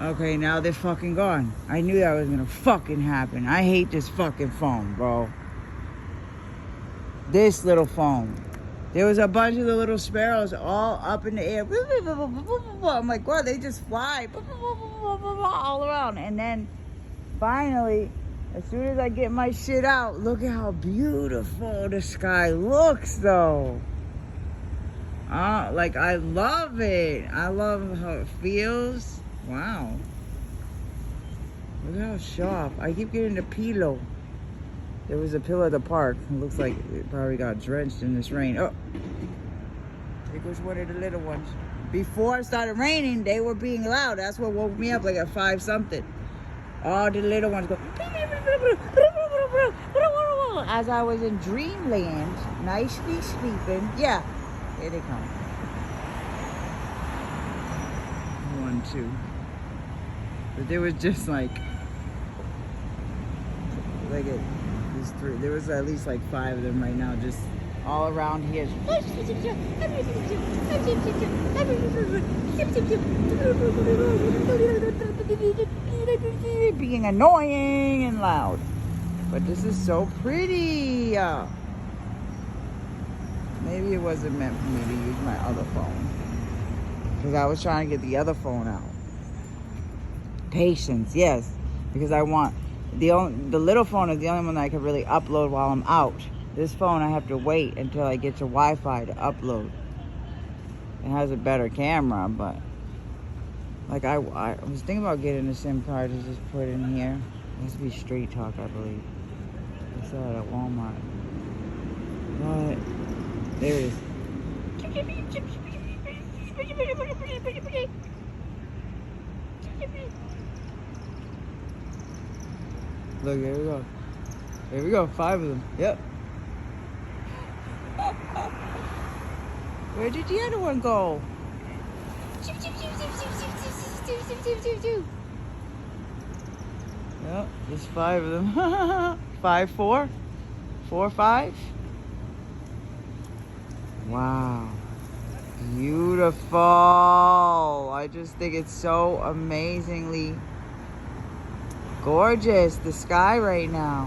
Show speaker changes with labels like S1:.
S1: Okay, now they're fucking gone. I knew that was gonna fucking happen. I hate this fucking phone, bro. This little phone. There was a bunch of the little sparrows all up in the air. I'm like, wow, they just fly all around. And then finally, as soon as I get my shit out, look at how beautiful the sky looks, though. Like, I love it. I love how it feels. Wow. Look how sharp. I keep getting the pillow. There was a pillow at the park. It looks like it probably got drenched in this rain. Oh, there goes one of the little ones. Before it started raining, they were being loud. That's what woke me up like at 5 something. All the little ones go. As I was in dreamland, nicely sleeping. Yeah, here they come. 1, 2. But there was just like it. These 3. There was at least like 5 of them right now, just all around here. Being annoying and loud. But this is so pretty. Maybe it wasn't meant for me to use my other phone. Because I was trying to get the other phone out. Patience, yes. Because I want... The little phone is the only one that I can really upload while I'm out. This phone, I have to wait until I get to Wi-Fi to upload. It has a better camera, but... Like, I was thinking about getting a SIM card to just put in here. It has to be Straight Talk, I believe. I saw it at Walmart. But, there it is. Look, there we go. There we go, 5 of them. Yep. Where did the other one go? Yep, there's 5 of them. 5, 4? 4, 5? Wow. Beautiful. I just think it's so amazingly gorgeous, the sky right now.